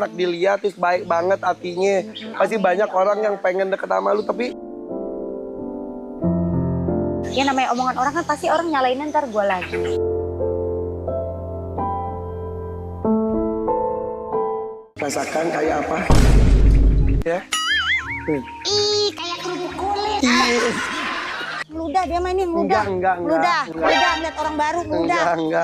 enak dilihat, terus baik banget hatinya. Pasti banyak orang yang pengen deket sama lu, tapi ya namanya omongan orang kan pasti orang nyalain ntar gue lagi. rasakan kayak apa? Ya. Ih, kayak kerupuk kulit. Iya. Ludah dia mainin ludah. Enggak. Ludah ngeliat orang baru ludah. Enggak.